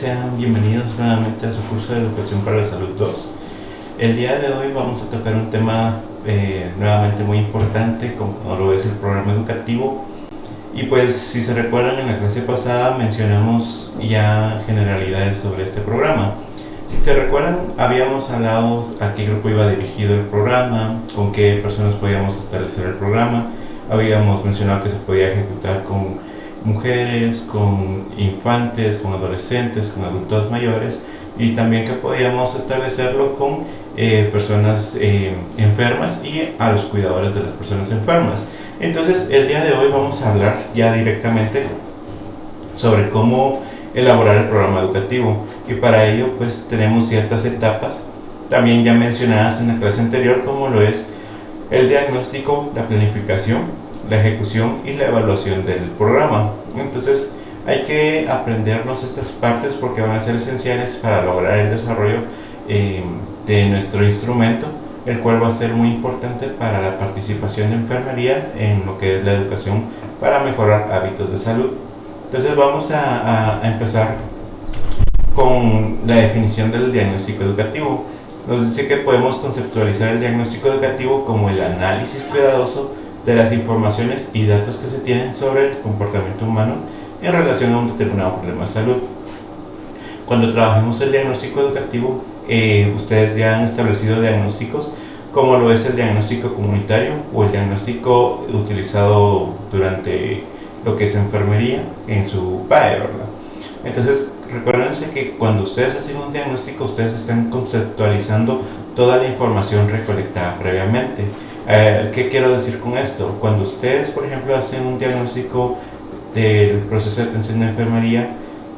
Sean bienvenidos nuevamente a su curso de Educación para la Salud 2. El día de hoy vamos a tocar un tema nuevamente muy importante, como lo es el programa educativo. Y pues, si se recuerdan, en la clase pasada mencionamos ya generalidades sobre este programa. Si se recuerdan, habíamos hablado a qué grupo iba dirigido el programa, con qué personas podíamos establecer el programa. Habíamos mencionado que se podía ejecutar con mujeres, con infantes, con adolescentes, con adultos mayores, y también que podíamos establecerlo con personas enfermas y a los cuidadores de las personas enfermas. Entonces, el día de hoy vamos a hablar ya directamente sobre cómo elaborar el programa educativo, y para ello pues tenemos ciertas etapas también ya mencionadas en la clase anterior, como lo es el diagnóstico, la planificación, la ejecución y la evaluación del programa. Entonces hay que aprendernos estas partes porque van a ser esenciales para lograr el desarrollo de nuestro instrumento, el cual va a ser muy importante para la participación de enfermería en lo que es la educación para mejorar hábitos de salud. Entonces vamos a empezar con la definición del diagnóstico educativo. Nos dice que podemos conceptualizar el diagnóstico educativo como el análisis cuidadoso de las informaciones y datos que se tienen sobre el comportamiento humano en relación a un determinado problema de salud. Cuando trabajemos el diagnóstico educativo, ustedes ya han establecido diagnósticos como lo es el diagnóstico comunitario o el diagnóstico utilizado durante lo que es enfermería en su PAE, ¿verdad? Entonces, recuérdense que cuando ustedes hacen un diagnóstico, ustedes están conceptualizando toda la información recolectada previamente. ¿Qué quiero decir con esto? Cuando ustedes, por ejemplo, hacen un diagnóstico del proceso de atención de enfermería,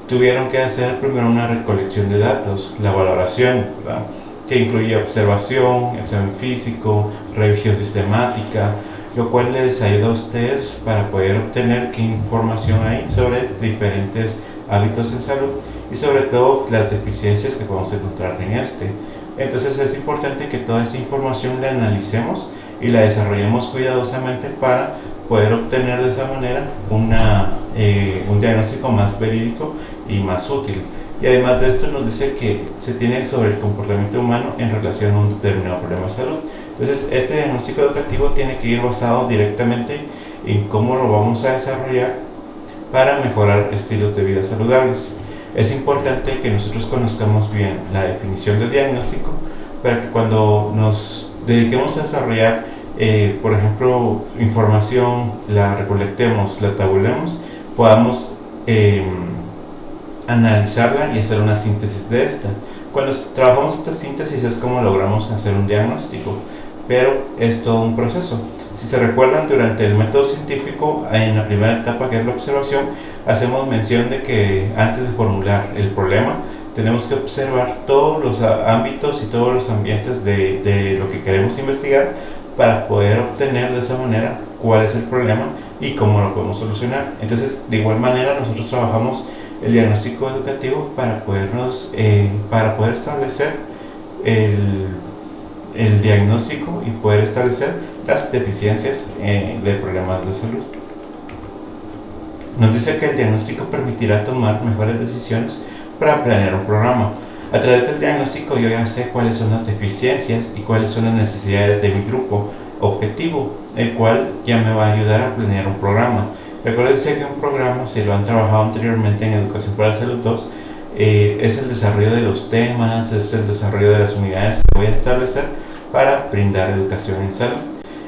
tuvieron que hacer primero una recolección de datos, la valoración, ¿verdad?, que incluye observación, examen físico, revisión sistemática, lo cual les ayuda a ustedes para poder obtener qué información hay sobre diferentes hábitos en salud y sobre todo las deficiencias que podemos encontrar en este. Entonces es importante que toda esa información la analicemos y la desarrollemos cuidadosamente para poder obtener de esa manera un diagnóstico más verídico y más útil. Y además de esto nos dice que se tiene sobre el comportamiento humano en relación a un determinado problema de salud. Entonces este diagnóstico educativo tiene que ir basado directamente en cómo lo vamos a desarrollar para mejorar estilos de vida saludables. Es importante que nosotros conozcamos bien la definición del diagnóstico para que cuando nos dediquemos a desarrollar, por ejemplo, información, la recolectemos, la tabulemos, podamos analizarla y hacer una síntesis de esta. Cuando trabajamos esta síntesis es como logramos hacer un diagnóstico, pero es todo un proceso. Si se recuerdan, durante el método científico, en la primera etapa, que es la observación, hacemos mención de que antes de formular el problema, tenemos que observar todos los ámbitos y todos los ambientes de lo que queremos investigar para poder obtener de esa manera cuál es el problema y cómo lo podemos solucionar. Entonces, de igual manera, nosotros trabajamos el diagnóstico educativo para poder establecer el diagnóstico y poder establecer las deficiencias de problemas de salud. Nos dice que el diagnóstico permitirá tomar mejores decisiones para planear un programa. A través del diagnóstico yo ya sé cuáles son las deficiencias y cuáles son las necesidades de mi grupo objetivo, el cual ya me va a ayudar a planear un programa. Recuérdense que un programa, si lo han trabajado anteriormente en Educación para la Salud 2, es el desarrollo de los temas, es el desarrollo de las unidades que voy a establecer para brindar educación en salud.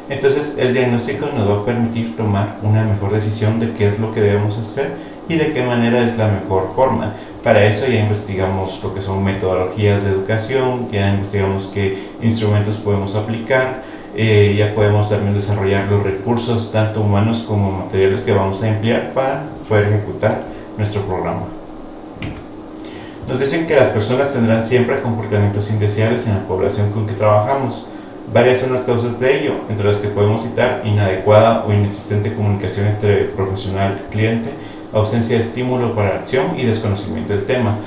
Entonces el diagnóstico nos va a permitir tomar una mejor decisión de qué es lo que debemos hacer y de qué manera es la mejor forma. Para eso ya investigamos lo que son metodologías de educación, ya investigamos qué instrumentos podemos aplicar, ya podemos también desarrollar los recursos tanto humanos como materiales que vamos a emplear para poder ejecutar nuestro programa. Nos dicen que las personas tendrán siempre comportamientos indeseables en la población con que trabajamos. Varias son las causas de ello, entre las que podemos citar inadecuada o inexistente comunicación entre profesional y cliente, ausencia de estímulo para la acción y desconocimiento del tema.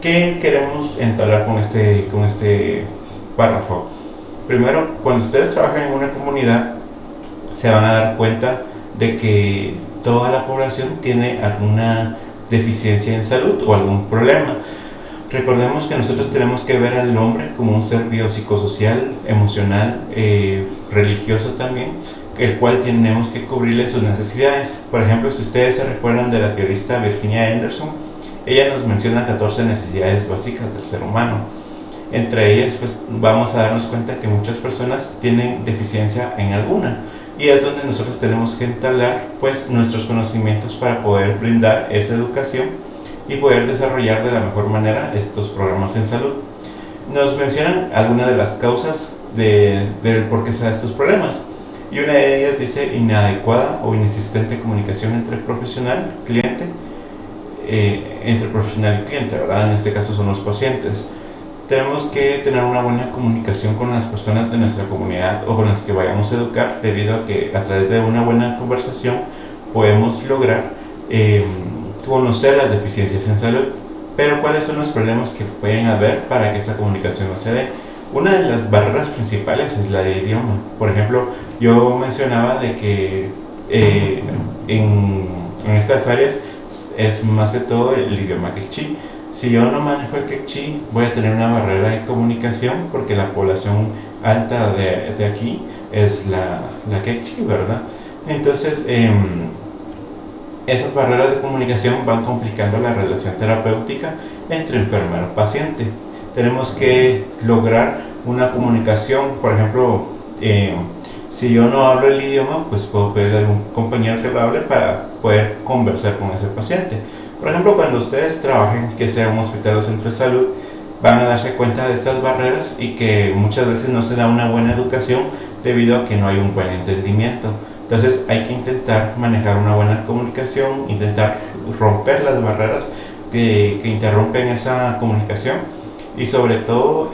¿Qué queremos entablar con este párrafo? Primero, cuando ustedes trabajan en una comunidad, se van a dar cuenta de que toda la población tiene alguna deficiencia en salud o algún problema. Recordemos que nosotros tenemos que ver al hombre como un ser biopsicosocial, emocional, religioso también, el cual tenemos que cubrirle sus necesidades. Por ejemplo, si ustedes se recuerdan de la teorista Virginia Anderson, ella nos menciona 14 necesidades básicas del ser humano. Entre ellas, pues vamos a darnos cuenta que muchas personas tienen deficiencia en alguna, y es donde nosotros tenemos que entablar pues nuestros conocimientos para poder brindar esa educación y poder desarrollar de la mejor manera estos programas en salud. Nos mencionan algunas de las causas del por qué se dan estos problemas, y una de ellas dice inadecuada o inexistente comunicación entre profesional y cliente, ¿verdad? En este caso son los pacientes. Tenemos que tener una buena comunicación con las personas de nuestra comunidad o con las que vayamos a educar, debido a que a través de una buena conversación podemos lograr conocer las deficiencias en salud. Pero ¿cuáles son los problemas que pueden haber para que esta comunicación no se dé? Una de las barreras principales es la de idioma. Por ejemplo, yo mencionaba de que en estas áreas es más que todo el idioma quechí. Si yo no manejo el quechí, voy a tener una barrera de comunicación, porque la población alta de aquí es la quechí, ¿verdad? Entonces, esas barreras de comunicación van complicando la relación terapéutica entre enfermero y paciente. Tenemos que lograr una comunicación. Por ejemplo, si yo no hablo el idioma, pues puedo pedirle a algún compañero que lo hable para poder conversar con ese paciente. Por ejemplo, cuando ustedes trabajen, que sea un hospital o centro de salud, van a darse cuenta de estas barreras y que muchas veces no se da una buena educación debido a que no hay un buen entendimiento. Entonces hay que intentar manejar una buena comunicación, intentar romper las barreras que interrumpen esa comunicación, y sobre todo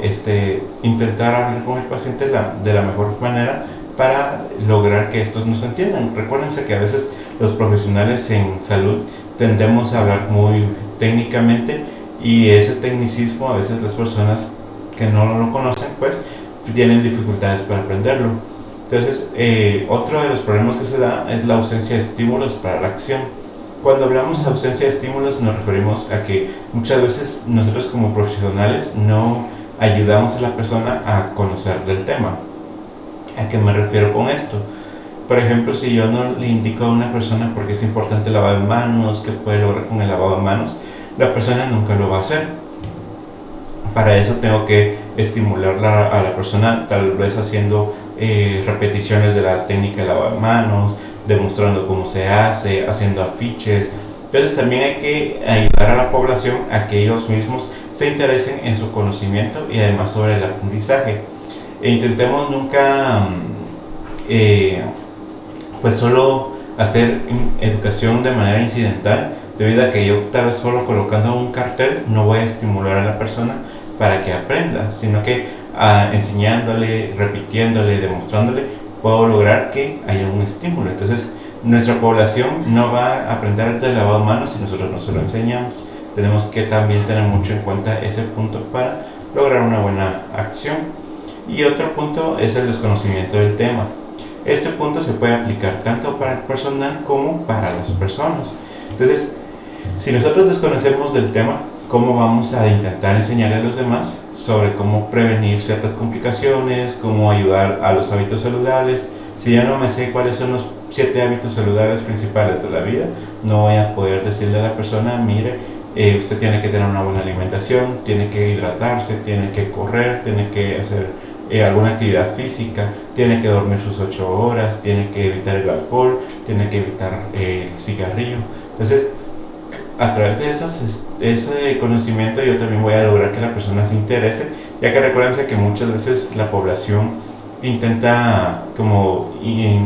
intentar hablar con el paciente de la mejor manera para lograr que estos nos entiendan. Recuérdense que a veces los profesionales en salud tendemos a hablar muy técnicamente, y ese tecnicismo a veces las personas que no lo conocen pues tienen dificultades para aprenderlo. Entonces, otro de los problemas que se da es la ausencia de estímulos para la acción. Cuando hablamos de ausencia de estímulos nos referimos a que muchas veces nosotros como profesionales no ayudamos a la persona a conocer del tema. ¿A qué me refiero con esto? Por ejemplo, si yo no le indico a una persona por qué es importante el lavado de manos, qué puede lograr con el lavado de manos, la persona nunca lo va a hacer. Para eso tengo que estimular a la persona, tal vez haciendo repeticiones de la técnica de lavado de manos, demostrando cómo se hace, haciendo afiches. Entonces también hay que ayudar a la población a que ellos mismos se interesen en su conocimiento y además sobre el aprendizaje. Intentemos nunca pues solo hacer educación de manera incidental, debido a que yo tal vez solo colocando un cartel no voy a estimular a la persona para que aprenda, sino que enseñándole, repitiéndole, demostrándole, puedo lograr que haya un estímulo. Entonces nuestra población no va a aprender del lavado de manos si nosotros no se lo enseñamos. Tenemos que también tener mucho en cuenta ese punto para lograr una buena acción. Y otro punto es el desconocimiento del tema. Este punto se puede aplicar tanto para el personal como para las personas. Entonces, si nosotros desconocemos del tema, ¿cómo vamos a intentar enseñarle a los demás sobre cómo prevenir ciertas complicaciones, cómo ayudar a los hábitos saludables? Si yo no me sé cuáles son los 7 hábitos saludables principales de la vida, no voy a poder decirle a la persona, mire, usted tiene que tener una buena alimentación, tiene que hidratarse, tiene que correr, tiene que hacer alguna actividad física, tiene que dormir sus 8 horas, tiene que evitar el alcohol, tiene que evitar el cigarrillo. Entonces, a través de ese conocimiento yo también voy a lograr que la persona se interese, ya que recuérdense que muchas veces la población intenta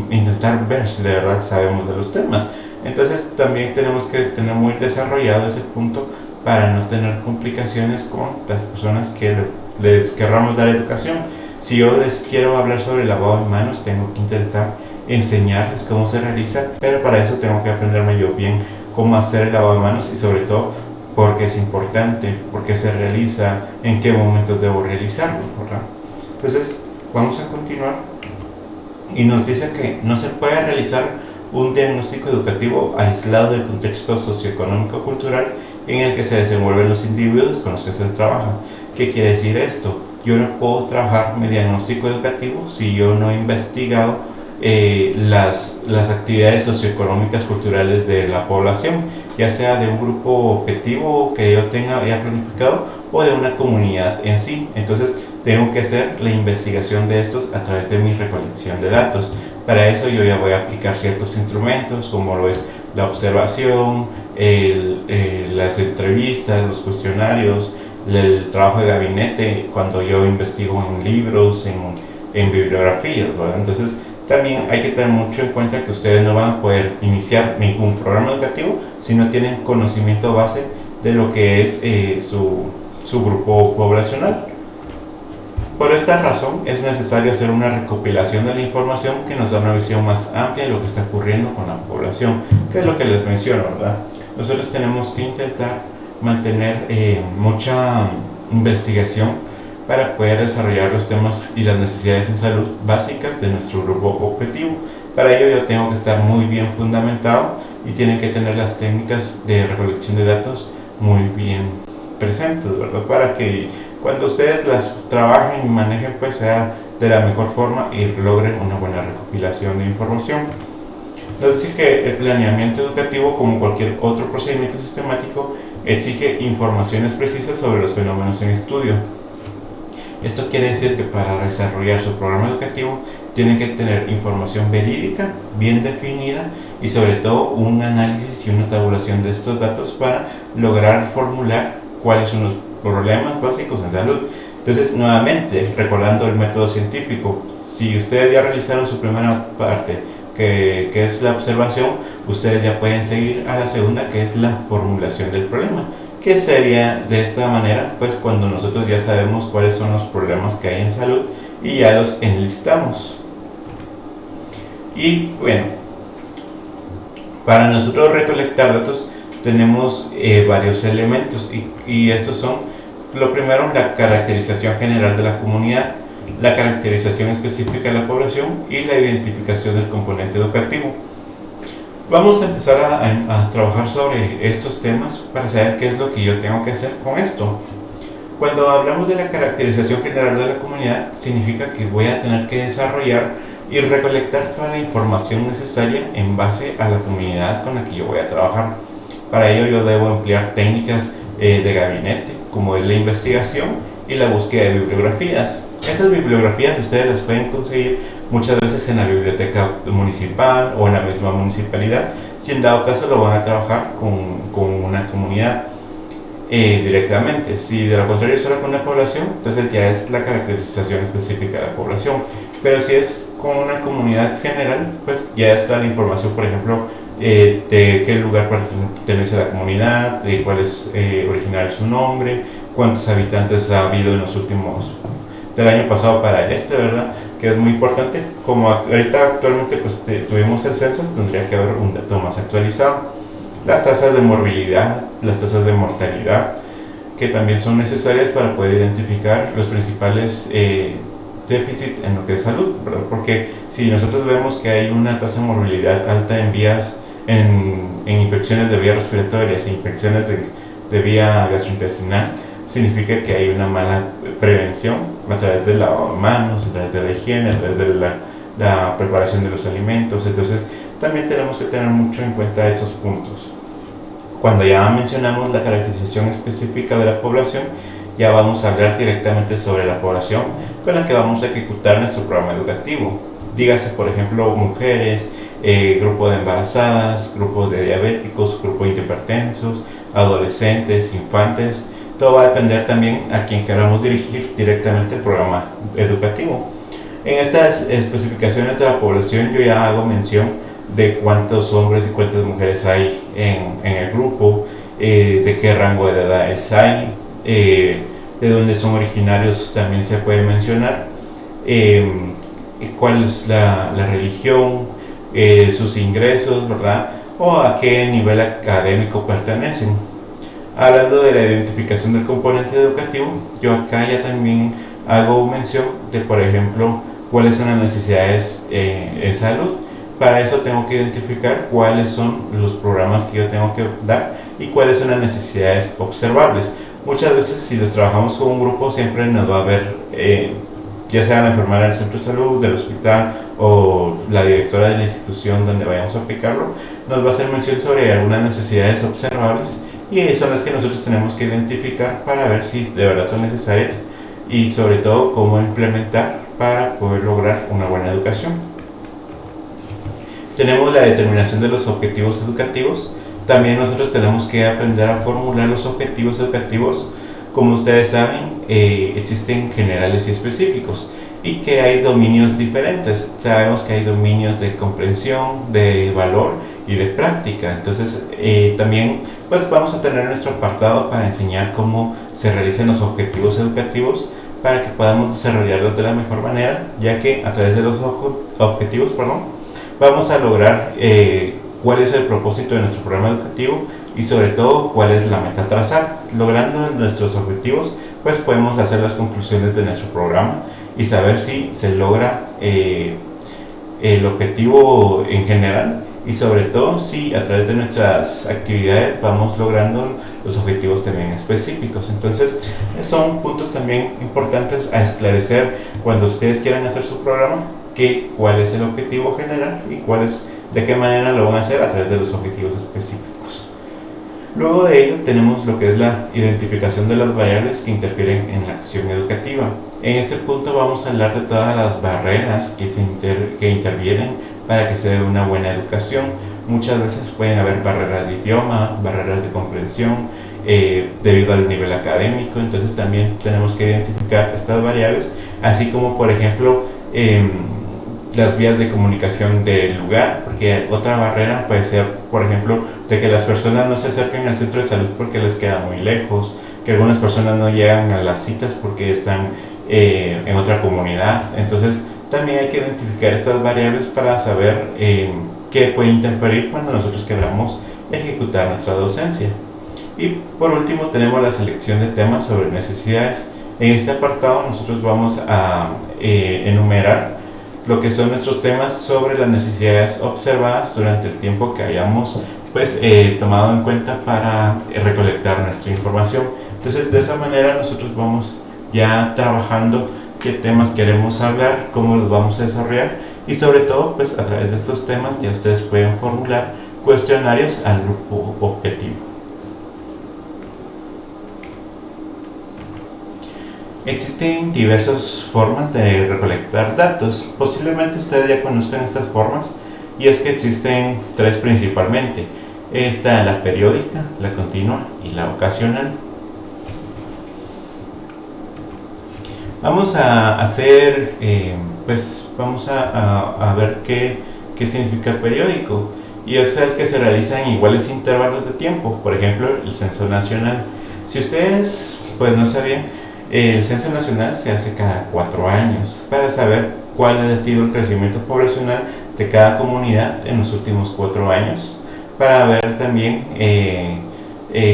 intentar ver si de verdad sabemos de los temas. Entonces también tenemos que tener muy desarrollado ese punto para no tener complicaciones con las personas que les querramos dar educación. Si yo les quiero hablar sobre el lavado de manos, tengo que intentar enseñarles cómo se realiza, pero para eso tengo que aprenderme yo bien cómo hacer el lavado de manos, y sobre todo por qué es importante, por qué se realiza, en qué momentos debo realizarlo, ¿verdad? Entonces vamos a continuar, y nos dice que no se puede realizar un diagnóstico educativo aislado del contexto socioeconómico-cultural en el que se desenvuelven los individuos con los que se trabaja. ¿Qué quiere decir esto? Yo no puedo trabajar mi diagnóstico educativo si yo no he investigado las actividades socioeconómicas culturales de la población, ya sea de un grupo objetivo que yo tenga ya planificado o de una comunidad en sí. Entonces tengo que hacer la investigación de estos a través de mi recolección de datos. Para eso yo ya voy a aplicar ciertos instrumentos como lo es la observación, las entrevistas, los cuestionarios, el trabajo de gabinete cuando yo investigo en libros, en bibliografías, ¿verdad? Entonces también hay que tener mucho en cuenta que ustedes no van a poder iniciar ningún programa educativo si no tienen conocimiento base de lo que es su grupo poblacional. Por esta razón es necesario hacer una recopilación de la información que nos da una visión más amplia de lo que está ocurriendo con la población, que es lo que les menciono, ¿verdad? Nosotros tenemos que intentar mantener mucha investigación para poder desarrollar los temas y las necesidades en salud básicas de nuestro grupo objetivo. Para ello yo tengo que estar muy bien fundamentado y tienen que tener las técnicas de recolección de datos muy bien presentes, ¿verdad? Para que cuando ustedes las trabajen y manejen, pues sea de la mejor forma y logren una buena recopilación de información. Es decir, que el planeamiento educativo, como cualquier otro procedimiento sistemático, exige informaciones precisas sobre los fenómenos en estudio. Esto quiere decir que para desarrollar su programa educativo tienen que tener información verídica, bien definida y sobre todo un análisis y una tabulación de estos datos para lograr formular cuáles son los problemas básicos en salud. Entonces, nuevamente, recordando el método científico, si ustedes ya realizaron su primera parte, que es la observación, ustedes ya pueden seguir a la segunda, que es la formulación del problema, que sería de esta manera, pues cuando nosotros ya sabemos cuáles son los problemas que hay en salud y ya los enlistamos. Y bueno, para nosotros recolectar datos tenemos varios elementos y estos son, lo primero, la caracterización general de la comunidad, la caracterización específica de la población y la identificación del componente educativo. Vamos a empezar a trabajar sobre estos temas para saber qué es lo que yo tengo que hacer con esto. Cuando hablamos de la caracterización general de la comunidad, significa que voy a tener que desarrollar y recolectar toda la información necesaria en base a la comunidad con la que yo voy a trabajar. Para ello yo debo emplear técnicas de gabinete, como es la investigación y la búsqueda de bibliografías. Estas bibliografías ustedes las pueden conseguir muchas veces en la biblioteca municipal o en la misma municipalidad, si en dado caso lo van a trabajar con una comunidad directamente. Si de lo contrario solo con la población, entonces ya es la caracterización específica de la población. Pero si es con una comunidad general, pues ya está la información, por ejemplo, de qué lugar pertenece a la comunidad, de cuál es originario su nombre, cuántos habitantes ha habido en los últimos del año pasado para ¿verdad? Que es muy importante. Como ahorita actualmente pues tuvimos el censo, tendría que haber un dato más actualizado. Las tasas de morbilidad, las tasas de mortalidad, que también son necesarias para poder identificar los principales déficits en lo que es salud, ¿verdad? Porque si nosotros vemos que hay una tasa de morbilidad alta en infecciones de vías respiratorias e infecciones de vía gastrointestinal, significa que hay una mala prevención a través del lavado de manos, a través de la higiene, a través de la preparación de los alimentos. Entonces también tenemos que tener mucho en cuenta esos puntos. Cuando ya mencionamos la caracterización específica de la población, ya vamos a hablar directamente sobre la población con la que vamos a ejecutar nuestro programa educativo. Dígase, por ejemplo, mujeres, grupo de embarazadas, grupos de diabéticos, grupos de hipertensos, adolescentes, infantes. Todo va a depender también a quien queramos dirigir directamente el programa educativo. En estas especificaciones de la población yo ya hago mención de cuántos hombres y cuántas mujeres hay en el grupo, de qué rango de edades hay, de dónde son originarios también se puede mencionar, cuál es la religión, sus ingresos, ¿verdad? O a qué nivel académico pertenecen. Hablando de la identificación del componente educativo, yo acá ya también hago mención de, por ejemplo, cuáles son las necesidades en salud. Para eso tengo que identificar cuáles son los programas que yo tengo que dar y cuáles son las necesidades observables. Muchas veces, si los trabajamos con un grupo, siempre nos va a ver, ya sea la enfermera del centro de salud, del hospital o la directora de la institución donde vayamos a aplicarlo, nos va a hacer mención sobre algunas necesidades observables, y son las que nosotros tenemos que identificar para ver si de verdad son necesarias y sobre todo cómo implementar para poder lograr una buena educación. Tenemos la determinación de los objetivos educativos. También nosotros tenemos que aprender a formular los objetivos educativos. Como ustedes saben, existen generales y específicos, y que hay dominios diferentes. Sabemos que hay dominios de comprensión, de valor y de práctica. Entonces también pues vamos a tener nuestro apartado para enseñar cómo se realizan los objetivos educativos, para que podamos desarrollarlos de la mejor manera, ya que a través de los objetivos vamos a lograr cuál es el propósito de nuestro programa educativo y sobre todo cuál es la meta a trazar. Logrando nuestros objetivos, pues podemos hacer las conclusiones de nuestro programa y saber si se logra el objetivo en general, y sobre todo si a través de nuestras actividades vamos logrando los objetivos también específicos. Entonces son puntos también importantes a esclarecer cuando ustedes quieran hacer su programa, cuál es el objetivo general y de qué manera lo van a hacer a través de los objetivos específicos. Luego de ello tenemos lo que es la identificación de las variables que interfieren en la acción educativa. En este punto vamos a hablar de todas las barreras que intervienen para que se dé una buena educación. Muchas veces pueden haber barreras de idioma, barreras de comprensión debido al nivel académico. Entonces también tenemos que identificar estas variables, así como por ejemplo las vías de comunicación del lugar, porque otra barrera puede ser, por ejemplo, de que las personas no se acerquen al centro de salud porque les queda muy lejos, que algunas personas no llegan a las citas porque están en otra comunidad. Entonces también hay que identificar estas variables para saber qué puede interferir cuando nosotros queramos ejecutar nuestra docencia. Y por último tenemos la selección de temas sobre necesidades. En este apartado nosotros vamos a enumerar lo que son nuestros temas sobre las necesidades observadas durante el tiempo que hayamos tomado en cuenta para recolectar nuestra información. Entonces de esa manera nosotros vamos ya trabajando qué temas queremos hablar, cómo los vamos a desarrollar, y sobre todo pues a través de estos temas ya ustedes pueden formular cuestionarios al grupo objetivo. Existen diversas formas de recolectar datos. Posiblemente ustedes ya conozcan estas formas, y es que existen tres principalmente. Está la periódica, la continua y la ocasional. Vamos a hacer, vamos a ver qué significa periódico, y es el que se realiza en iguales intervalos de tiempo. Por ejemplo, el censo nacional. Si ustedes no sabían, el censo nacional se hace cada 4 años para saber cuál ha sido el crecimiento poblacional de cada comunidad en los últimos 4 años, para ver también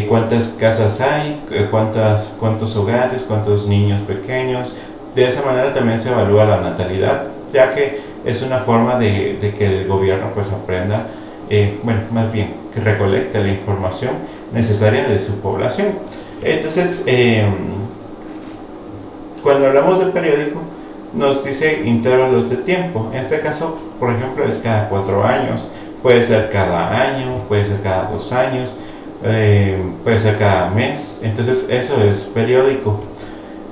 cuántas casas hay, cuántos hogares, cuántos niños pequeños. De esa manera también se evalúa la natalidad, ya que es una forma de que el gobierno aprenda, más bien que recolecte la información necesaria de su población. Entonces cuando hablamos del periódico nos dice intervalos de tiempo. En este caso, por ejemplo, es cada 4 años, puede ser cada año, puede ser cada 2 años, puede ser cada mes. Entonces eso es periódico.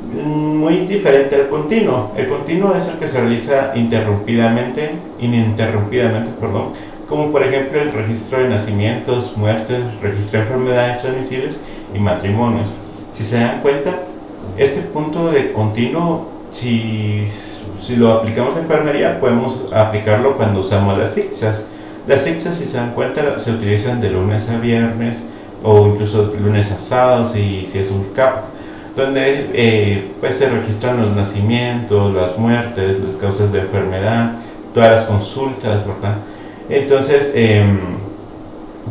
Muy diferente al continuo. El continuo es el que se realiza ininterrumpidamente, como por ejemplo el registro de nacimientos, muertes, registro de enfermedades transmisibles y matrimonios. Si se dan cuenta, este punto de continuo, si lo aplicamos en enfermería, podemos aplicarlo cuando usamos las fichas. Las fichas, si se dan cuenta, se utilizan de lunes a viernes o incluso de lunes a sábados, si es un CAP, donde se registran los nacimientos, las muertes, las causas de enfermedad, todas las consultas, ¿verdad? Entonces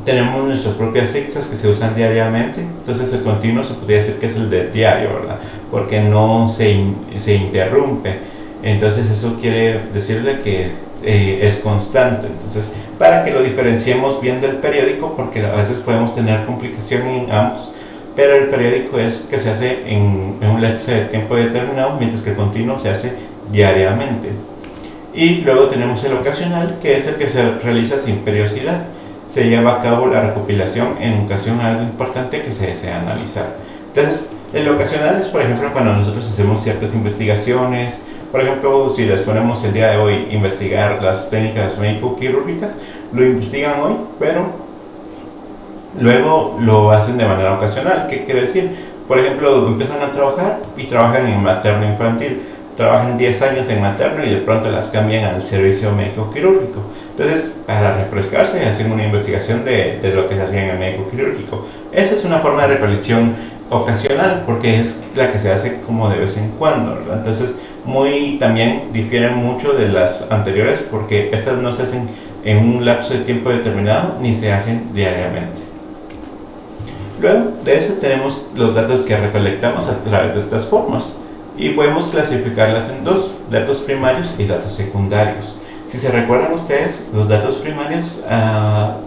tenemos nuestras propias fichas que se usan diariamente. Entonces el continuo se podría decir que es el de diario, ¿verdad? Porque no se interrumpe. Entonces eso quiere decirle que es constante. Entonces, para que lo diferenciemos bien del periódico, porque a veces podemos tener complicación en ambos, pero el periódico es que se hace en un lapso de tiempo determinado, mientras que el continuo se hace diariamente. Y luego tenemos el ocasional, que es el que se realiza sin periodicidad. Se lleva a cabo la recopilación en ocasión a algo importante que se desea analizar. Entonces, el ocasional es, por ejemplo, cuando nosotros hacemos ciertas investigaciones. Por ejemplo, si les ponemos el día de hoy investigar las técnicas médico-quirúrgicas, lo investigan hoy, pero luego lo hacen de manera ocasional. ¿Qué quiere decir? Por ejemplo, empiezan a trabajar y trabajan en materno-infantil. Trabajan 10 años en materno y de pronto las cambian al servicio médico-quirúrgico. Entonces, para refrescarse, hacen una investigación de lo que se hacía en el médico-quirúrgico. Esa es una forma de recolección ocasional, porque es la que se hace como de vez en cuando, ¿verdad? Entonces, también difieren mucho de las anteriores, porque estas no se hacen en un lapso de tiempo determinado, ni se hacen diariamente. Luego de eso tenemos los datos que recolectamos a través de estas formas. Y podemos clasificarlas en dos, datos primarios y datos secundarios. Si se recuerdan ustedes, los datos primarios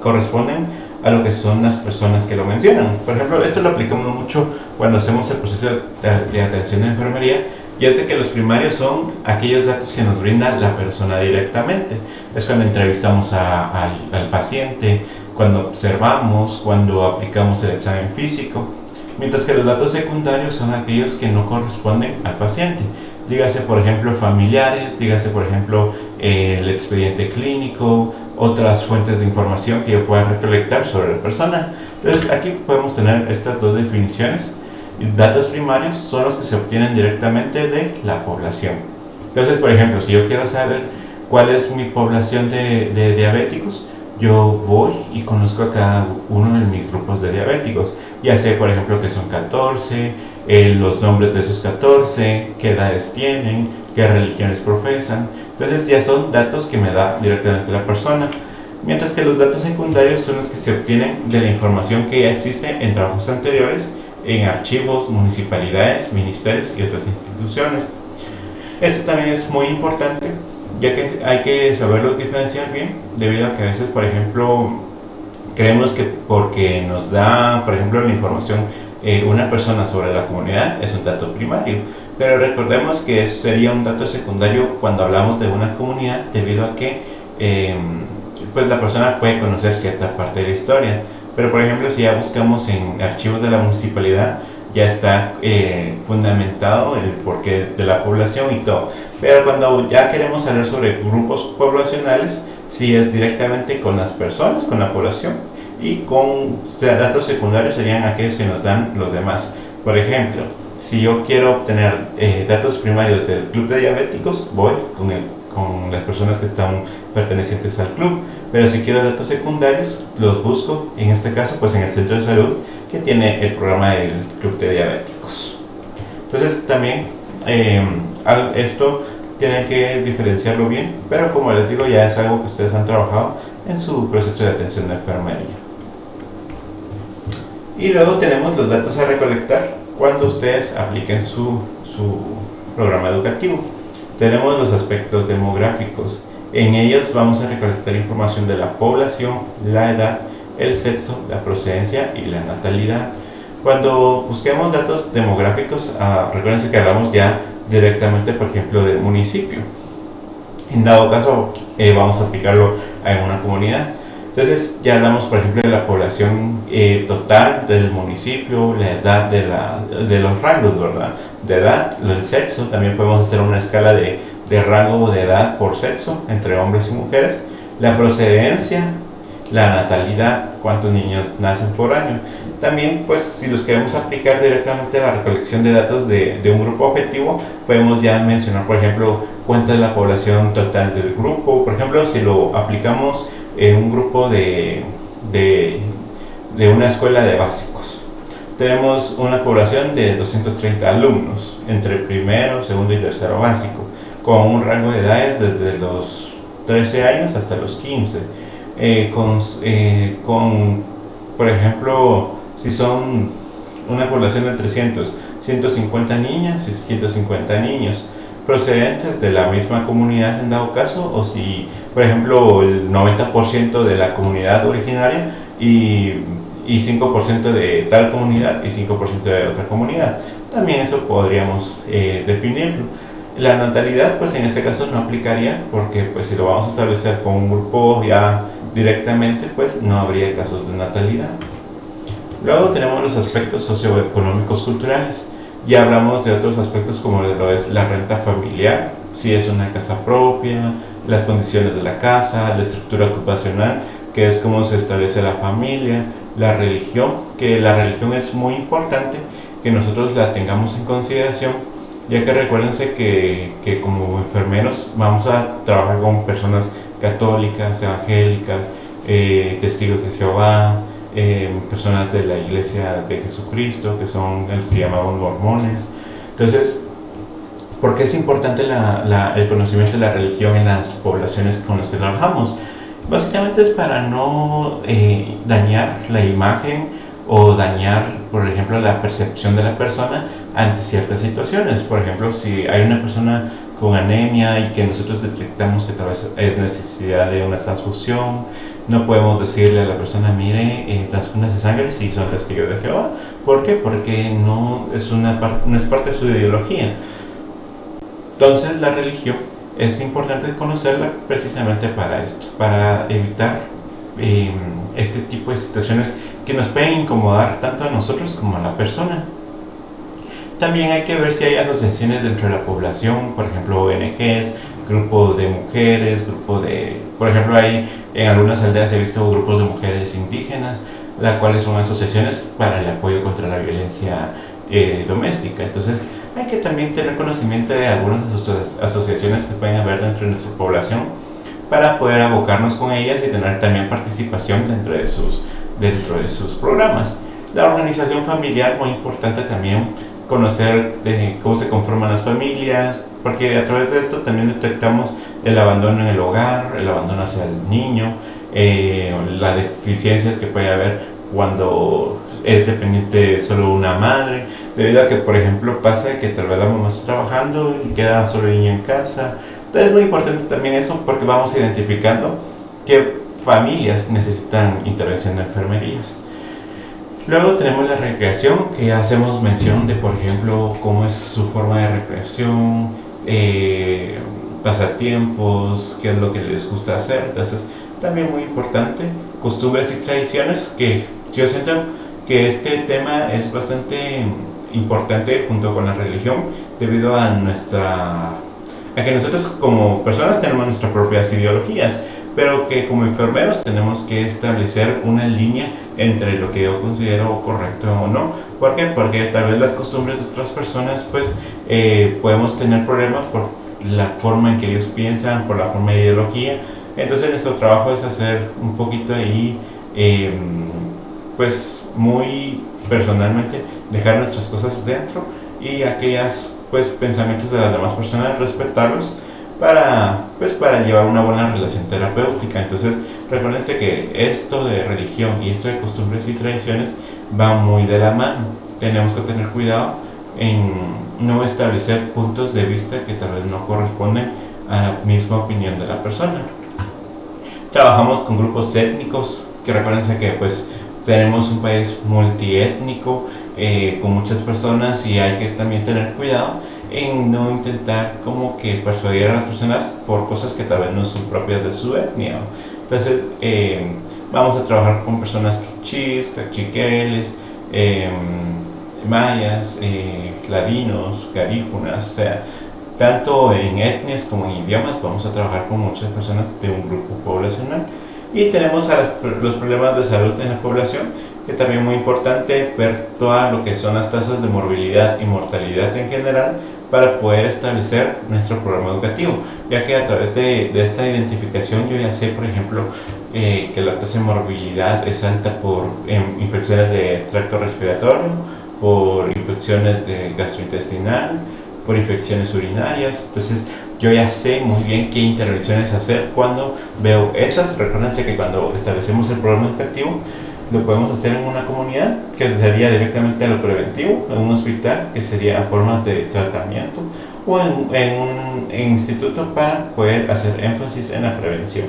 corresponden a lo que son las personas que lo mencionan. Por ejemplo, esto lo aplicamos mucho cuando hacemos el proceso de atención de enfermería, y es de que los primarios son aquellos datos que nos brinda la persona directamente. Es cuando entrevistamos al paciente, cuando observamos, cuando aplicamos el examen físico. Mientras que los datos secundarios son aquellos que no corresponden al paciente. Dígase, por ejemplo, familiares, dígase, por ejemplo, el expediente clínico, otras fuentes de información que yo pueda recolectar sobre la persona. Entonces, aquí podemos tener estas dos definiciones. Datos primarios son los que se obtienen directamente de la población. Entonces, por ejemplo, si yo quiero saber cuál es mi población de diabéticos, yo voy y conozco a cada uno de mis grupos de diabéticos. Ya sé, por ejemplo, que son 14, los nombres de esos 14, qué edades tienen, qué religiones profesan. Entonces ya son datos que me da directamente la persona. Mientras que los datos secundarios son los que se obtienen de la información que ya existe en trabajos anteriores, en archivos, municipalidades, ministerios y otras instituciones. Esto también es muy importante, ya que hay que saberlo diferenciar bien, debido a que a veces, por ejemplo, creemos que porque nos da, por ejemplo, la información una persona sobre la comunidad es un dato primario, pero recordemos que sería un dato secundario cuando hablamos de una comunidad, debido a que pues la persona puede conocer cierta parte de la historia. Pero, por ejemplo, si ya buscamos en archivos de la municipalidad, ya está fundamentado el porqué de la población y todo. Pero cuando ya queremos hablar sobre grupos poblacionales, sí es directamente con las personas, con la población, y con datos secundarios serían aquellos que nos dan los demás. Por ejemplo, si yo quiero obtener datos primarios del club de diabéticos, voy con las personas que están pertenecientes al club. Pero si quiero datos secundarios, los busco, en este caso, pues en el centro de salud que tiene el programa del club de diabéticos. Entonces también esto tienen que diferenciarlo bien, pero como les digo, ya es algo que ustedes han trabajado en su proceso de atención de enfermería. Y luego tenemos los datos a recolectar cuando ustedes apliquen su programa educativo. Tenemos los aspectos demográficos. En ellos vamos a recolectar información de la población, la edad, el sexo, la procedencia y la natalidad. Cuando busquemos datos demográficos, recuerden que hablamos ya directamente, por ejemplo, del municipio. En dado caso, vamos a aplicarlo en una comunidad. Entonces, ya hablamos, por ejemplo, de la población total del municipio, la edad de los rangos, ¿verdad? De edad, el sexo, también podemos hacer una escala de rango de edad por sexo entre hombres y mujeres, la procedencia, la natalidad, cuántos niños nacen por año. También, pues, si los queremos aplicar directamente a la recolección de datos de un grupo objetivo, podemos ya mencionar, por ejemplo, cuánta es la población total del grupo. Por ejemplo, si lo aplicamos en un grupo de una escuela de básicos, tenemos una población de 230 alumnos entre primero, segundo y tercero básico, con un rango de edades desde los 13 años hasta los 15. Por ejemplo, si son una población de 150 niñas y 150 niños procedentes de la misma comunidad en dado caso, o si por ejemplo, el 90% de la comunidad originaria y 5% de tal comunidad y 5% de otra comunidad. También eso podríamos definirlo. La natalidad, pues en este caso no aplicaría, porque pues si lo vamos a establecer con un grupo ya directamente, pues no habría casos de natalidad. Luego tenemos los aspectos socioeconómicos culturales. Ya hablamos de otros aspectos como lo es la renta familiar, si es una casa propia, las condiciones de la casa, la estructura ocupacional, que es cómo se establece la familia, la religión, que la religión es muy importante que nosotros la tengamos en consideración, ya que recuérdense que como enfermeros vamos a trabajar con personas católicas, evangélicas, testigos de Jehová, personas de la Iglesia de Jesucristo, que son los que llamamos mormones. Entonces, ¿por qué es importante el conocimiento de la religión en las poblaciones con las que trabajamos? Básicamente es para no dañar la imagen o dañar, por ejemplo, la percepción de la persona ante ciertas situaciones. Por ejemplo, si hay una persona con anemia y que nosotros detectamos que tal vez es necesidad de una transfusión, no podemos decirle a la persona, mire, transfúndase de sangre si son testigos de Jehová. ¿Por qué? Porque no es parte de su ideología. Entonces, la religión es importante conocerla precisamente para esto, para evitar este tipo de situaciones que nos pueden incomodar tanto a nosotros como a la persona. También hay que ver si hay asociaciones dentro de la población, por ejemplo ONGs, grupos de mujeres, por ejemplo en algunas aldeas he visto grupos de mujeres indígenas, las cuales son asociaciones para el apoyo contra la violencia doméstica. Entonces hay que también tener conocimiento de algunas asociaciones que pueden haber dentro de nuestra población para poder abocarnos con ellas y tener también participación dentro de sus programas. La organización familiar, muy importante también conocer cómo se conforman las familias, porque a través de esto también detectamos el abandono en el hogar, el abandono hacia el niño, las deficiencias que puede haber cuando es dependiente solo una madre, debido a que, por ejemplo, pasa que tal vez la mamá está trabajando y queda solo el niño en casa. Entonces es muy importante también eso, porque vamos identificando qué familias necesitan intervención de enfermerías. Luego tenemos la recreación, que hacemos mención de, por ejemplo, cómo es su forma de recreación, pasatiempos, qué es lo que les gusta hacer. Entonces, también muy importante, costumbres y tradiciones, que yo siento que este tema es bastante importante junto con la religión, debido a que nosotros como personas tenemos nuestras propias ideologías, pero que como enfermeros tenemos que establecer una línea entre lo que yo considero correcto o no. ¿Por qué? Porque tal vez las costumbres de otras personas, pues, podemos tener problemas por la forma en que ellos piensan, por la forma de ideología. Entonces nuestro trabajo es hacer un poquito ahí, pues, muy personalmente, dejar nuestras cosas dentro y aquellas, pues, pensamientos de las demás personas, respetarlos, para llevar una buena relación terapéutica. Entonces, recuérdense que esto de religión y esto de costumbres y tradiciones va muy de la mano. Tenemos que tener cuidado en no establecer puntos de vista que tal vez no corresponden a la misma opinión de la persona. Trabajamos con grupos étnicos, que recuérdense que pues tenemos un país multiétnico, con muchas personas, y hay que también tener cuidado en no intentar como que persuadir a las personas por cosas que tal vez no son propias de su etnia. Entonces vamos a trabajar con personas quichís, cachiqueles, mayas, ladinos, garífunas, o sea, tanto en etnias como en idiomas. Vamos a trabajar con muchas personas de un grupo poblacional. Y tenemos los problemas de salud en la población, que también es muy importante ver todo lo que son las tasas de morbilidad y mortalidad en general para poder establecer nuestro programa educativo, ya que a través de esta identificación yo ya sé, por ejemplo, que la tasa de morbilidad es alta por infecciones de tracto respiratorio, por infecciones de gastrointestinal, por infecciones urinarias. Entonces yo ya sé muy bien qué intervenciones hacer cuando veo esas. Recuérdense que cuando establecemos el programa educativo lo podemos hacer en una comunidad, que sería directamente a lo preventivo, en un hospital, que sería formas de tratamiento, grupo en un instituto para poder hacer énfasis en la prevención.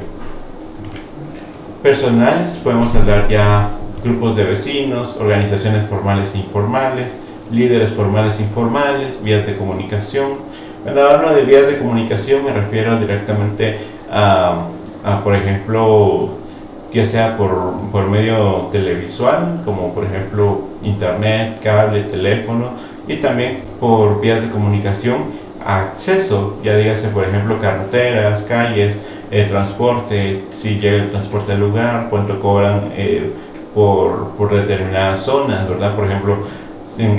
Personales, podemos hablar ya grupos de vecinos, organizaciones formales e informales, líderes formales e informales, vías de comunicación. Cuando hablo de vías de comunicación me refiero directamente a por ejemplo, ya sea por medio televisual, como por ejemplo internet, cable, teléfono, y también por vías de comunicación acceso, ya dígase por ejemplo carreteras, calles, transporte, si llega el transporte al lugar, cuánto cobran por determinadas zonas, ¿verdad? Por ejemplo,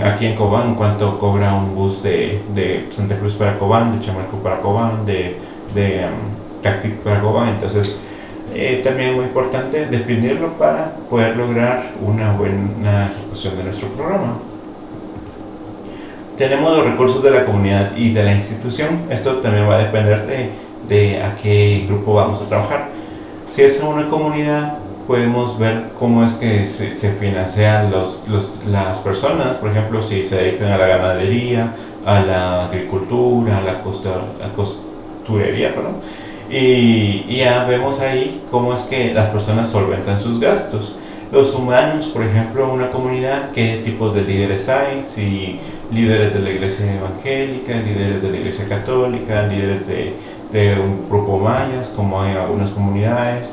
aquí en Cobán, cuánto cobra un bus de Santa Cruz para Cobán, de Chamarco para Cobán, de Cactic para Cobán. Entonces también es muy importante definirlo para poder lograr una buena ejecución de nuestro programa. Tenemos los recursos de la comunidad y de la institución. Esto también va a depender de a qué grupo vamos a trabajar. Si es una comunidad, podemos ver cómo es que se financian las personas, por ejemplo, si se dedican a la ganadería, a la agricultura, a la costurería, perdón. Y ya vemos ahí cómo es que las personas solventan sus gastos. Los humanos, por ejemplo, una comunidad, qué tipos de líderes hay, si líderes de la iglesia evangélica, líderes de la iglesia católica, líderes de un grupo mayas, como hay en algunas comunidades.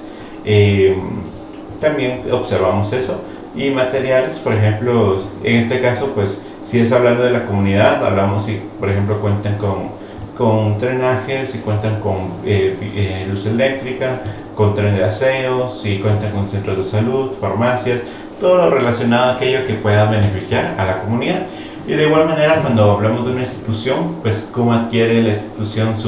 También observamos eso. Y materiales, por ejemplo, en este caso, pues, si es hablando de la comunidad, hablamos si, por ejemplo, cuentan con drenajes, si cuentan con luz eléctrica, con tren de aseo, si cuentan con centros de salud, farmacias, todo lo relacionado a aquello que pueda beneficiar a la comunidad. Y de igual manera, cuando hablamos de una institución, pues cómo adquiere la institución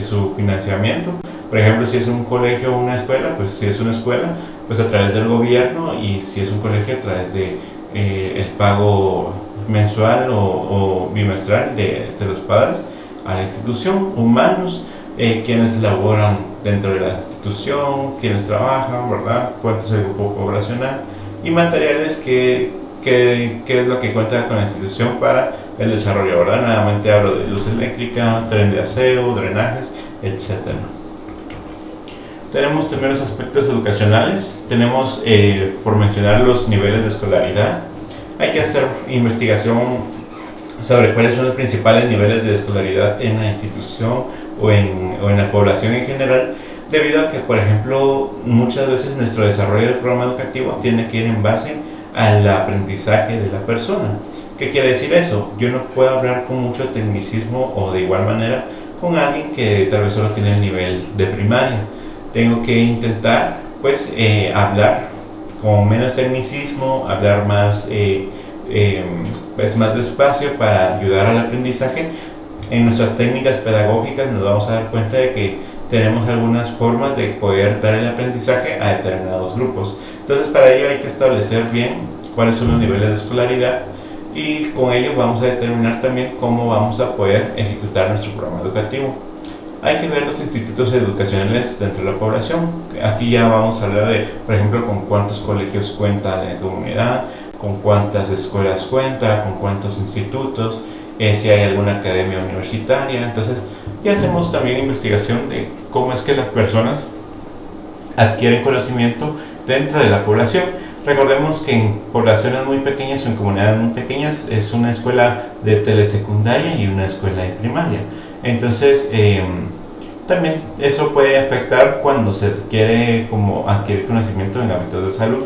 su financiamiento. Por ejemplo, si es un colegio o una escuela, pues si es una escuela, pues a través del gobierno, y si es un colegio, a través de el pago mensual o bimestral de los padres a la institución. Humanos, quienes laboran dentro de la institución, quienes trabajan, ¿verdad? Cuánto es el grupo poblacional. Y materiales, que es lo que cuenta con la institución para el desarrollo, ¿verdad? Nuevamente hablo de luz eléctrica, tren de aseo, drenajes, etc. Tenemos también los aspectos educacionales. Tenemos, por mencionar, los niveles de escolaridad. Hay que hacer investigación sobre cuáles son los principales niveles de escolaridad en la institución o en la población en general, debido a que, por ejemplo, muchas veces nuestro desarrollo del programa educativo tiene que ir en base al aprendizaje de la persona. ¿Qué quiere decir eso? Yo no puedo hablar con mucho tecnicismo o de igual manera con alguien que tal vez solo tiene el nivel de primaria. Tengo que intentar, pues, hablar con menos tecnicismo, hablar más más despacio para ayudar al aprendizaje. En nuestras técnicas pedagógicas nos vamos a dar cuenta de que tenemos algunas formas de poder dar el aprendizaje a determinados grupos. Entonces, para ello hay que establecer bien cuáles son los niveles de escolaridad, y con ello vamos a determinar también cómo vamos a poder ejecutar nuestro programa educativo. Hay que ver los institutos educacionales dentro de la población. Aquí ya vamos a hablar de, por ejemplo, con cuántos colegios cuenta la comunidad, con cuántas escuelas cuenta, con cuántos institutos, si hay alguna academia universitaria. Entonces ya hacemos también investigación de cómo es que las personas adquieren conocimiento dentro de la población. Recordemos que en poblaciones muy pequeñas o en comunidades muy pequeñas es una escuela de telesecundaria y una escuela de primaria. Entonces también eso puede afectar cuando se quiere como adquirir conocimiento en ámbitos de salud.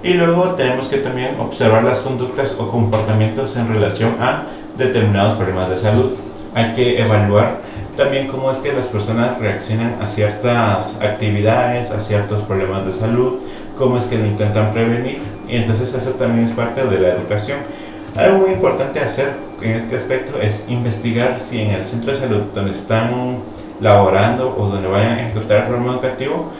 Y luego tenemos que también observar las conductas o comportamientos en relación a determinados problemas de salud. Hay que evaluar también cómo es que las personas reaccionan a ciertas actividades, a ciertos problemas de salud, cómo es que lo intentan prevenir, y entonces eso también es parte de la educación. Algo muy importante hacer en este aspecto es investigar si en el centro de salud donde están laborando o donde vayan a ejecutar el programa educativo,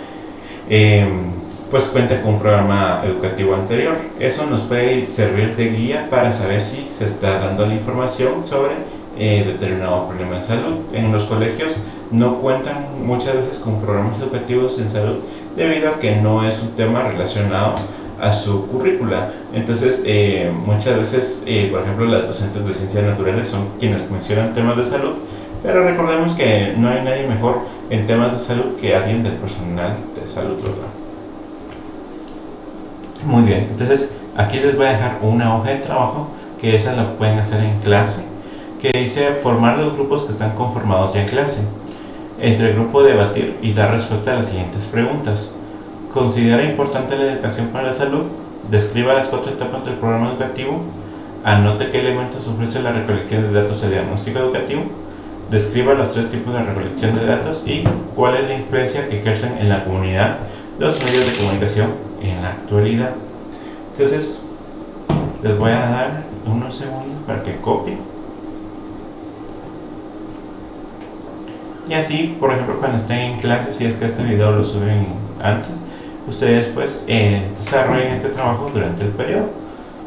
pues cuenta con un programa educativo anterior. Eso nos puede servir de guía para saber si se está dando la información sobre determinado problema de salud. En los colegios no cuentan muchas veces con programas educativos en salud, debido a que no es un tema relacionado a su currícula. Entonces, muchas veces, por ejemplo, las docentes de ciencias naturales son quienes mencionan temas de salud, pero recordemos que no hay nadie mejor en temas de salud que alguien del personal de salud, ¿verdad? Muy bien, entonces aquí les voy a dejar una hoja de trabajo, que esa la pueden hacer en clase, que dice formar los grupos que están conformados ya en clase. Entre el grupo debatir y dar respuesta a las siguientes preguntas. Considera importante la educación para la salud. Describa las 4 etapas del programa educativo. Anote qué elementos ofrece la recolección de datos de diagnóstico educativo. Describa los 3 tipos de recolección de datos y cuál es la influencia que ejercen en la comunidad los medios de comunicación en la actualidad. Entonces, les voy a dar unos segundos para que copien. Y así, por ejemplo, cuando estén en clase, si es que este video lo suben antes, ustedes pues desarrollen este trabajo durante el periodo.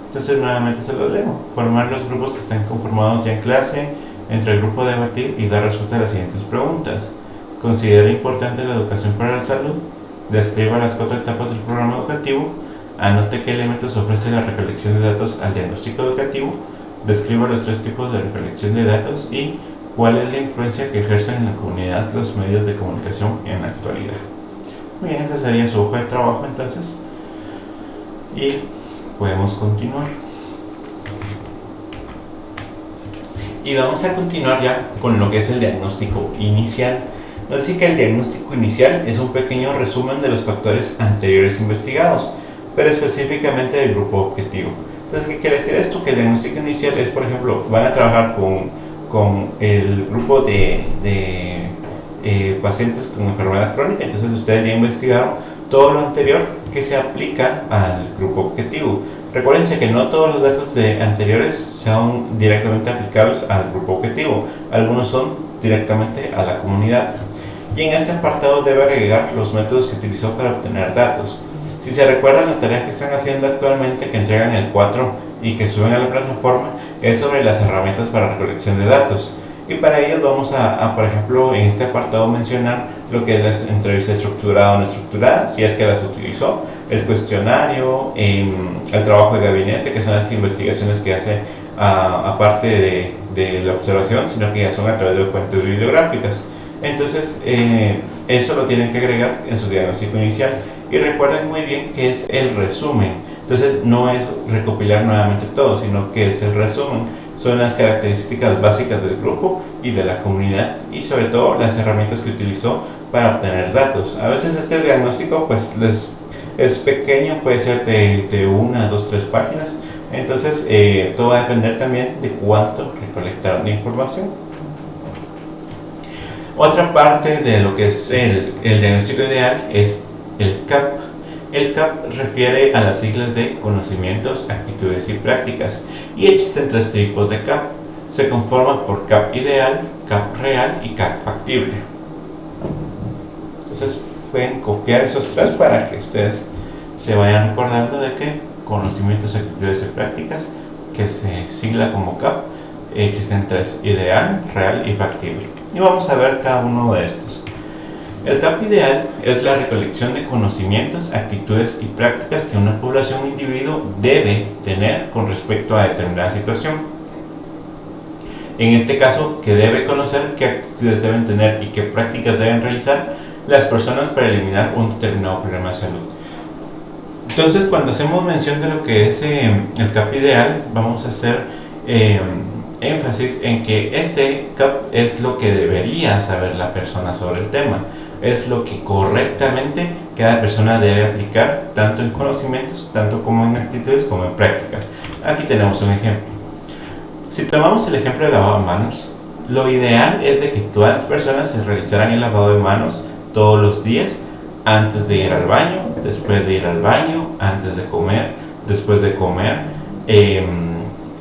Entonces nuevamente se los leo. Formar los grupos que están conformados ya en clase. Entre el grupo debatir y dar respuesta a las siguientes preguntas. Considera importante la educación para la salud. Describa las 4 etapas del programa educativo. Anote qué elementos ofrece la recolección de datos al diagnóstico educativo. Describa los 3 tipos de recolección de datos y cuál es la influencia que ejercen en la comunidad los medios de comunicación en la actualidad. Muy bien, esa sería su hoja de trabajo entonces. Y podemos continuar. Y vamos a continuar ya con lo que es el diagnóstico inicial. Nos dice que el diagnóstico inicial es un pequeño resumen de los factores anteriores investigados, pero específicamente del grupo objetivo. Entonces, ¿qué quiere decir esto? Que el diagnóstico inicial es, por ejemplo, van a trabajar con el grupo de pacientes con enfermedad crónica. Entonces ustedes ya investigaron todo lo anterior que se aplica al grupo objetivo. Recuérdense que no todos los datos anteriores son directamente aplicables al grupo objetivo, algunos son directamente a la comunidad. Y en este apartado debe agregar los métodos que utilizó para obtener datos. Si se recuerdan, la tarea que están haciendo actualmente, que entregan el 4 y que suben a la plataforma, es sobre las herramientas para recolección de datos. Y para ello vamos a, por ejemplo, en este apartado mencionar lo que es la entrevista estructurada o no estructurada, si es que las utilizó, el cuestionario, el trabajo de gabinete, que son las investigaciones que hace aparte de la observación, sino que ya son a través de fuentes bibliográficas. Entonces, eso lo tienen que agregar en su diagnóstico inicial. Y recuerden muy bien que es el resumen. Entonces, no es recopilar nuevamente todo, sino que es el resumen. Son las características básicas del grupo y de la comunidad, y sobre todo las herramientas que utilizó para obtener datos. A veces este diagnóstico pues es pequeño, puede ser de 1, 2, 3 páginas. Entonces, todo va a depender también de cuánto recolectaron de información. Otra parte de lo que es el diagnóstico ideal es el CAP. El CAP refiere a las siglas de conocimientos, actitudes y prácticas, y existen 3 tipos de CAP. Se conforman por CAP ideal, CAP real y CAP factible. Entonces pueden copiar esos 3 para que ustedes se vayan recordando de que conocimientos, actitudes y prácticas, que se sigla como CAP, existen 3: ideal, real y factible. Y vamos a ver cada uno de estos. El CAP ideal es la recolección de conocimientos, actitudes y prácticas que una población o individuo debe tener con respecto a determinada situación. En este caso, que debe conocer qué actitudes deben tener y qué prácticas deben realizar las personas para eliminar un determinado problema de salud. Entonces, cuando hacemos mención de lo que es el CAP ideal, vamos a hacer énfasis en que este CAP es lo que debería saber la persona sobre el tema. Es lo que correctamente cada persona debe aplicar, tanto en conocimientos, tanto como en actitudes, como en prácticas. Aquí tenemos un ejemplo. Si tomamos el ejemplo de lavado de manos, lo ideal es de que todas las personas se realizaran el lavado de manos todos los días, antes de ir al baño, después de ir al baño, antes de comer, después de comer,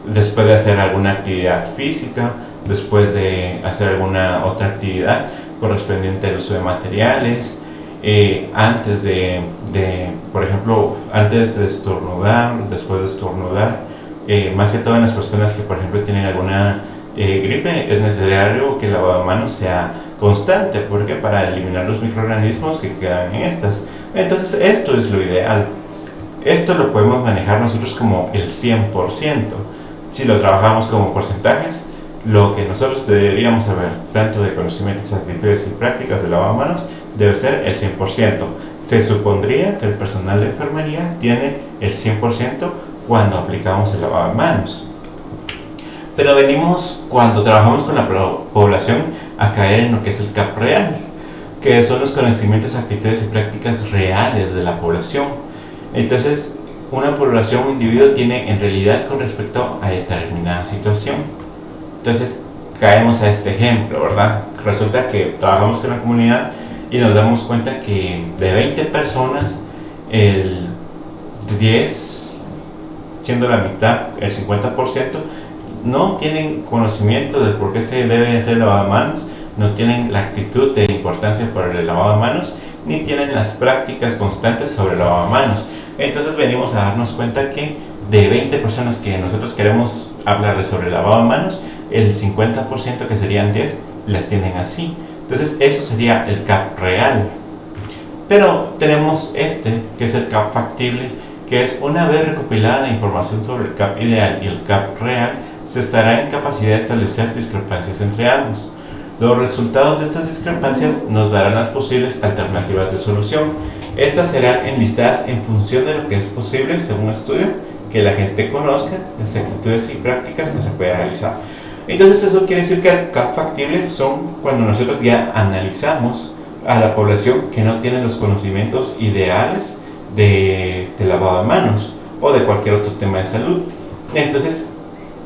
después de hacer alguna actividad física, después de hacer alguna otra actividad correspondiente al uso de materiales, antes por ejemplo, antes de estornudar, después de estornudar, más que todo en las personas que por ejemplo tienen alguna gripe, es necesario que el lavado de manos sea constante, porque para eliminar los microorganismos que quedan en estas. Entonces, esto es lo ideal. Esto lo podemos manejar nosotros como el 100%. Si lo trabajamos como porcentajes, lo que nosotros deberíamos saber, tanto de conocimientos, actitudes y prácticas de lavado de manos, debe ser el 100%. Se supondría que el personal de enfermería tiene el 100% cuando aplicamos el lavado de manos. Pero venimos, cuando trabajamos con la población, a caer en lo que es el CAP real, que son los conocimientos, actitudes y prácticas reales de la población. Entonces, una población o individuo tiene en realidad con respecto a determinada situación. Entonces, caemos a este ejemplo, ¿verdad? Resulta que trabajamos con la comunidad y nos damos cuenta que de 20 personas, el 10, siendo la mitad, el 50%, no tienen conocimiento de por qué se debe hacer el lavado de manos, no tienen la actitud de importancia por el lavado de manos, ni tienen las prácticas constantes sobre el lavado de manos. Entonces venimos a darnos cuenta que de 20 personas que nosotros queremos hablarles sobre el lavado de manos, el 50%, que serían 10, las tienen así. Entonces eso sería el CAP real. Pero tenemos que es el CAP factible, que es una vez recopilada la información sobre el CAP ideal y el CAP real, se estará en capacidad de establecer discrepancias entre ambos. Los resultados de estas discrepancias nos darán las posibles alternativas de solución. Estas serán enlistadas en función de lo que es posible, según un estudio, que la gente conozca, las actitudes y prácticas que se pueden realizar. Entonces eso quiere decir que el CAP factible son cuando nosotros ya analizamos a la población que no tiene los conocimientos ideales de lavado de manos o de cualquier otro tema de salud. Entonces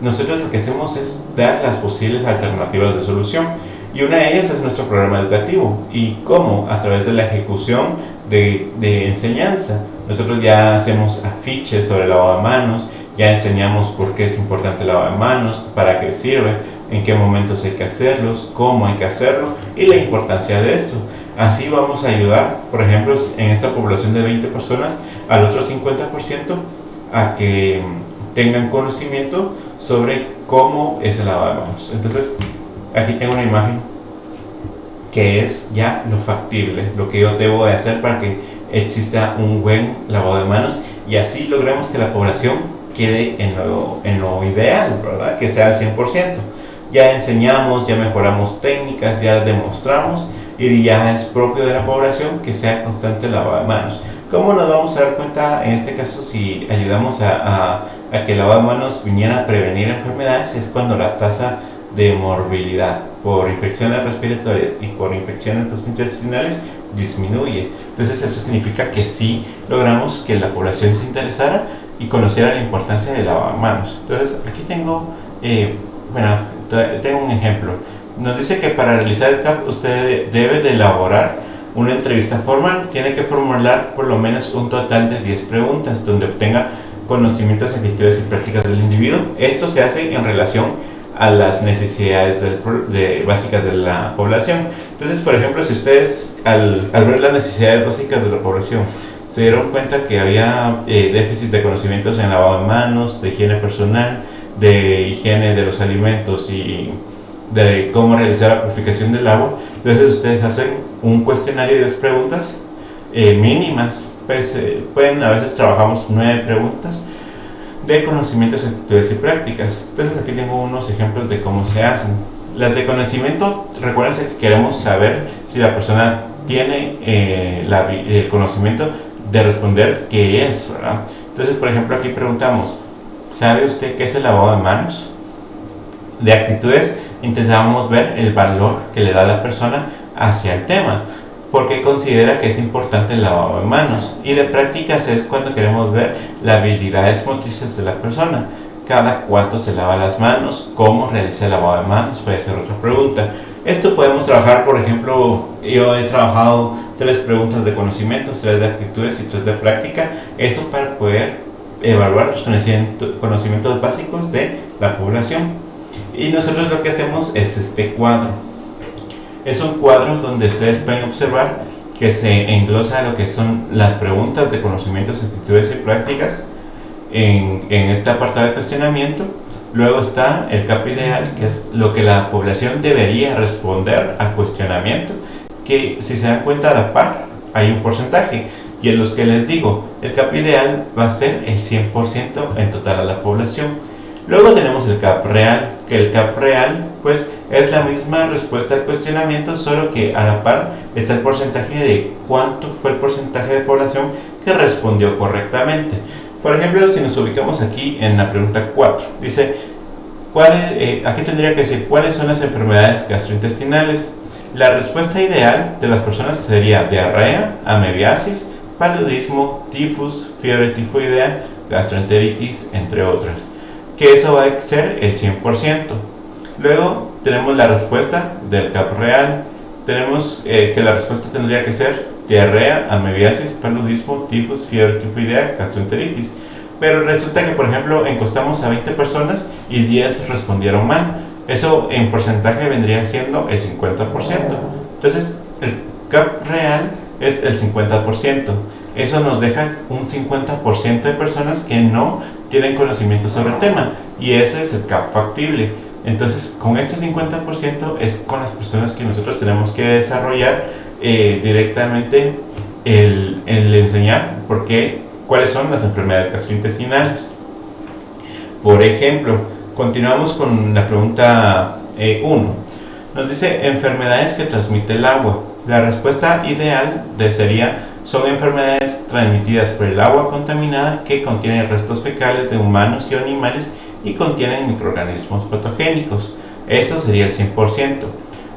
nosotros lo que hacemos es dar las posibles alternativas de solución, y una de ellas es nuestro programa educativo. Y cómo, a través de la ejecución de enseñanza, nosotros ya hacemos afiches sobre el lavado de manos, ya enseñamos por qué es importante el lavado de manos, para qué sirve, en qué momentos hay que hacerlos, cómo hay que hacerlo y la importancia de esto. Así vamos a ayudar, por ejemplo, en esta población de 20 personas, al otro 50% a que tengan conocimiento sobre cómo es el lavado de manos. Entonces, aquí tengo una imagen que es ya lo factible, lo que yo debo de hacer para que exista un buen lavado de manos y así logremos que la población quede en lo ideal, ¿verdad? Que sea al 100%. Ya enseñamos, ya mejoramos técnicas, ya demostramos y ya es propio de la población que sea constante el lavado de manos. ¿Cómo nos vamos a dar cuenta en este caso si ayudamos a que el lavado de manos viniera a prevenir enfermedades? Es cuando la tasa de morbilidad por infecciones respiratorias y por infecciones intestinales disminuye. Entonces eso significa que sí logramos que la población se interesara y conociera la importancia del lavado de manos. Entonces aquí tengo un ejemplo. Nos dice que para realizar el CAP usted debe de elaborar una entrevista formal. Tiene que formular por lo menos un total de 10 preguntas donde obtenga conocimientos, actitudes y prácticas del individuo. Esto se hace en relación a las necesidades básicas de la población. Entonces, por ejemplo, si ustedes al ver las necesidades básicas de la población se dieron cuenta que había déficit de conocimientos en lavado de manos, de higiene personal, de higiene de los alimentos y de cómo realizar la purificación del agua, entonces ustedes hacen un cuestionario de 10 preguntas mínimas. Pues, a veces trabajamos 9 preguntas de conocimientos, actitudes y prácticas. Entonces aquí tengo unos ejemplos de cómo se hacen. Las de conocimiento, recuerden que queremos saber si la persona tiene el conocimiento de responder qué es, ¿verdad? Entonces, por ejemplo, aquí preguntamos, ¿sabe usted qué es el lavado de manos? De actitudes, intentamos ver el valor que le da la persona hacia el tema, porque considera que es importante el lavado de manos. Y de prácticas es cuando queremos ver las habilidades motrices de la persona, cada cuánto se lava las manos, cómo realiza el lavado de manos, puede ser otra pregunta. Esto podemos trabajar, por ejemplo, yo he trabajado 3 preguntas de conocimientos, 3 de actitudes y 3 de práctica, esto para poder evaluar los conocimientos básicos de la población. Y nosotros lo que hacemos es este cuadro. Es un cuadro donde ustedes pueden observar que se englosa lo que son las preguntas de conocimientos, actitudes y prácticas en este apartado de cuestionamiento. Luego está el CAP ideal, que es lo que la población debería responder al cuestionamiento, que si se dan cuenta a la par hay un porcentaje. Y en los que les digo, el CAP ideal va a ser el 100% en total a la población. Luego tenemos el CAP real, que el CAP real pues es la misma respuesta al cuestionamiento, solo que a la par está el porcentaje de cuánto fue el porcentaje de población que respondió correctamente. Por ejemplo, si nos ubicamos aquí en la pregunta 4, dice, aquí tendría que decir cuáles son las enfermedades gastrointestinales. La respuesta ideal de las personas sería diarrea, amebiasis, paludismo, tifus, fiebre tifoidea, gastroenteritis, entre otras, que eso va a ser el 100%. Luego tenemos la respuesta del CAP real. Tenemos que la respuesta tendría que ser diarrea, amebiasis, paludismo, tifus, fiebre tifoidea, gastroenteritis. Pero resulta que, por ejemplo, encuestamos a 20 personas y 10 respondieron mal. Eso en porcentaje vendría siendo el 50%. Entonces, el CAP real es el 50%. Eso nos deja un 50% de personas que no tienen conocimiento sobre el tema, y ese es el CAP factible. Entonces, con este 50% es con las personas que nosotros tenemos que desarrollar directamente el enseñar cuáles son las enfermedades gastrointestinales. Por ejemplo, continuamos con la pregunta 1. Nos dice enfermedades que transmite el agua. La respuesta ideal sería son enfermedades transmitidas por el agua contaminada que contienen restos fecales de humanos y animales y contienen microorganismos patogénicos. Eso sería el 100%.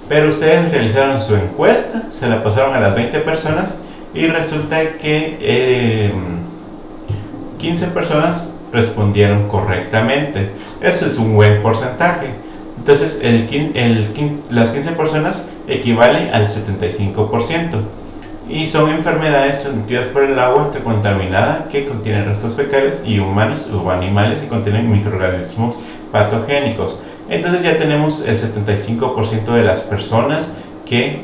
Pero ustedes realizaron su encuesta, se la pasaron a las 20 personas y resulta que 15 personas respondieron correctamente. Eso es un buen porcentaje. Entonces, las 15 personas equivale al 75%. Y son enfermedades transmitidas por el agua contaminada que contienen restos fecales y humanos o animales y contienen microorganismos patogénicos. Entonces ya tenemos el 75% de las personas que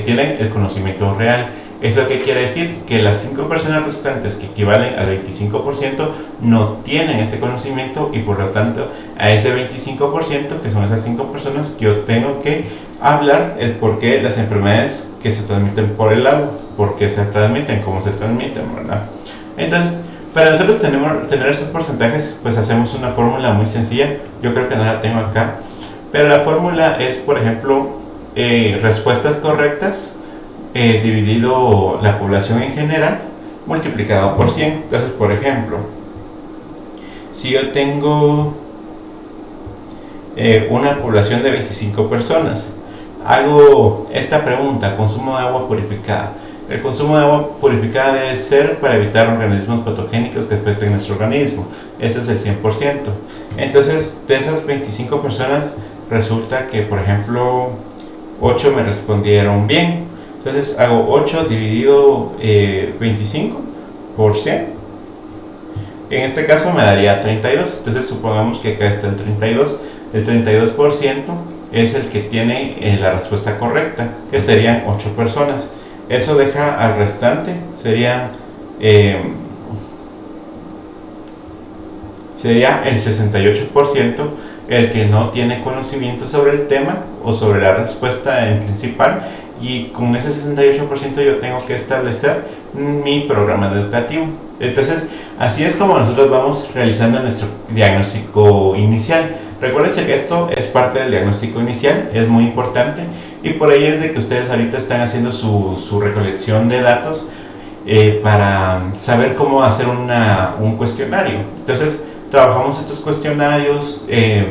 tienen el conocimiento real. ¿Eso qué quiere decir? Que las 5 personas restantes, que equivalen al 25%, no tienen este conocimiento, y por lo tanto a ese 25%, que son esas 5 personas, yo tengo que hablar el por qué las enfermedades que se transmiten por el agua, por qué se transmiten, cómo se transmiten, ¿verdad? Entonces, para nosotros tener estos porcentajes, pues hacemos una fórmula muy sencilla. Yo creo que no la tengo acá, pero la fórmula es, por ejemplo, respuestas correctas dividido la población en general multiplicado por 100. Entonces, por ejemplo, si yo tengo una población de 25 personas, hago esta pregunta: consumo de agua purificada. El consumo de agua purificada debe ser para evitar organismos patogénicos que afecten nuestro organismo. Ese es el 100%. Entonces, de esas 25 personas, resulta que, por ejemplo, 8 me respondieron bien. Entonces, hago 8 dividido 25 por 100. En este caso me daría 32. Entonces, supongamos que acá está el 32. El 32% es el que tiene la respuesta correcta, que serían 8 personas. Eso deja al restante, sería el 68% el que no tiene conocimiento sobre el tema o sobre la respuesta en principal, y con ese 68% yo tengo que establecer mi programa educativo. Entonces, así es como nosotros vamos realizando nuestro diagnóstico inicial. Recuerden que esto es parte del diagnóstico inicial, es muy importante, y por ello es de que ustedes ahorita están haciendo su recolección de datos para saber cómo hacer un cuestionario. Entonces, trabajamos estos cuestionarios,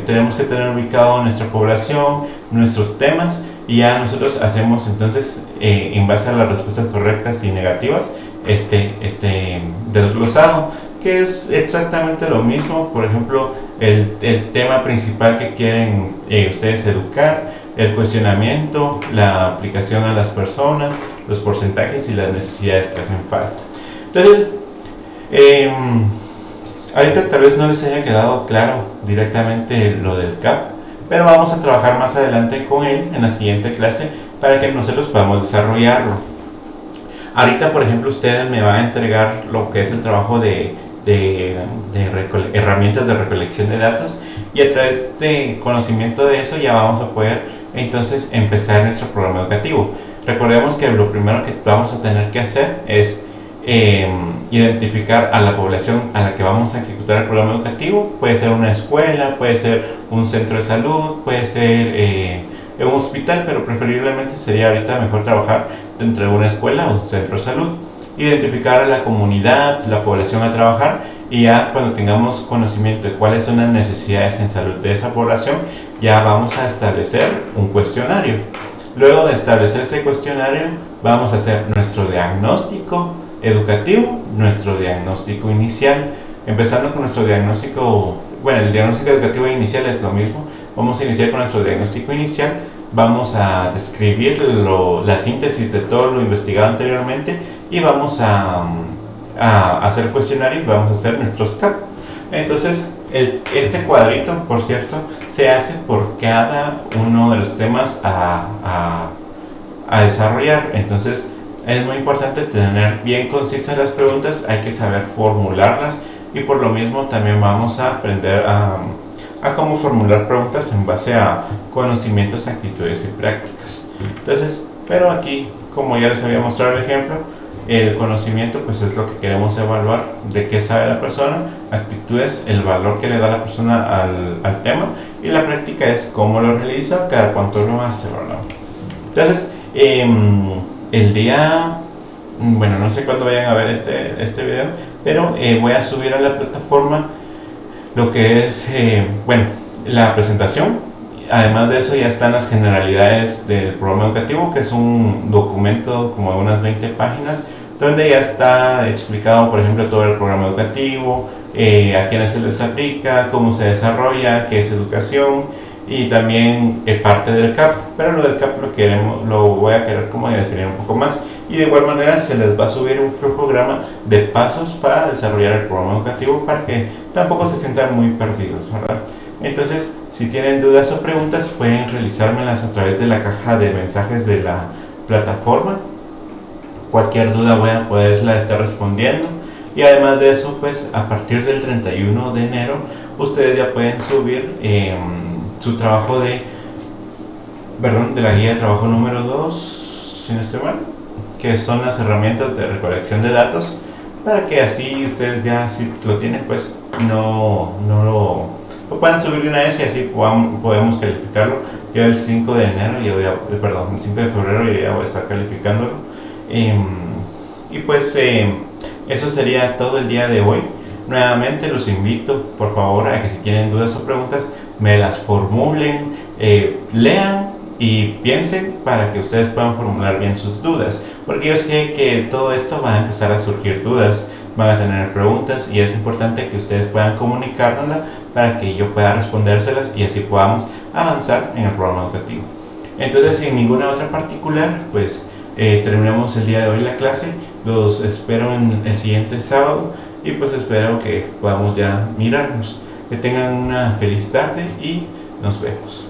tenemos que tener ubicado nuestra población, nuestros temas, y ya nosotros hacemos entonces, en base a las respuestas correctas y negativas, desglosado, que es exactamente lo mismo. Por ejemplo, el tema principal que quieren ustedes educar, el cuestionamiento, la aplicación a las personas, los porcentajes y las necesidades que hacen falta. Entonces, ahorita tal vez no les haya quedado claro directamente lo del CAP, pero vamos a trabajar más adelante con él en la siguiente clase para que nosotros podamos desarrollarlo. Ahorita, por ejemplo, ustedes me van a entregar lo que es el trabajo de herramientas de recolección de datos, y a través de conocimiento de eso ya vamos a poder entonces empezar nuestro programa educativo. Recordemos que lo primero que vamos a tener que hacer es identificar a la población a la que vamos a ejecutar el programa educativo. Puede ser una escuela, puede ser un centro de salud, puede ser un hospital, pero preferiblemente sería ahorita mejor trabajar dentro de una escuela o un centro de salud. Identificar a la comunidad, la población a trabajar, y ya cuando tengamos conocimiento de cuáles son las necesidades en salud de esa población, ya vamos a establecer un cuestionario. Luego de establecer ese cuestionario, vamos a hacer nuestro diagnóstico educativo, nuestro diagnóstico inicial. Empezando con nuestro diagnóstico, bueno, el diagnóstico educativo inicial es lo mismo. Vamos a iniciar con nuestro diagnóstico inicial, vamos a describir la síntesis de todo lo investigado anteriormente, y vamos a hacer cuestionarios y vamos a hacer nuestros CAP. Entonces, este cuadrito, por cierto, se hace por cada uno de los temas a desarrollar. Entonces, es muy importante tener bien concisas las preguntas, hay que saber formularlas, y por lo mismo también vamos a aprender a cómo formular preguntas en base a conocimientos, actitudes y prácticas. Entonces, pero aquí, como ya les había mostrado el ejemplo, el conocimiento pues es lo que queremos evaluar, de qué sabe la persona; actitudes, el valor que le da la persona al tema; y la práctica es cómo lo realiza, cada cuánto lo hace, ¿verdad? Entonces, el día, bueno, no sé cuándo vayan a ver este video, pero voy a subir a la plataforma lo que es, bueno, la presentación. Además de eso, ya están las generalidades del programa educativo, que es un documento como de unas 20 páginas, donde ya está explicado, por ejemplo, todo el programa educativo, a quiénes se les aplica, cómo se desarrolla, qué es educación, y también parte del CAP. Pero lo del CAP lo voy a querer como definir un poco más, y de igual manera se les va a subir un programa de pasos para desarrollar el programa educativo, para que tampoco se sientan muy perdidos, ¿verdad? Entonces, si tienen dudas o preguntas, pueden realizármelas a través de la caja de mensajes de la plataforma. Cualquier duda voy a poderla estar respondiendo. Y además de eso, pues a partir del 31 de enero, ustedes ya pueden subir su trabajo de la guía de trabajo número 2, si no estoy mal, que son las herramientas de recolección de datos, para que así ustedes ya, si lo tienen, pues no lo puedan subir de una vez, y así podemos calificarlo. Yo el 5 de enero, el 5 de febrero yo ya voy a estar calificándolo. Y pues eso sería todo el día de hoy. Nuevamente los invito, por favor, a que si tienen dudas o preguntas, me las formulen, lean y piensen, para que ustedes puedan formular bien sus dudas, porque yo sé que todo esto va a empezar a surgir dudas, van a tener preguntas, y es importante que ustedes puedan comunicárnoslas para que yo pueda respondérselas, y así podamos avanzar en el programa educativo. Entonces, sin ninguna otra particular, pues terminamos el día de hoy la clase. Los espero en el siguiente sábado, y pues espero que podamos ya mirarnos. Que tengan una feliz tarde y nos vemos.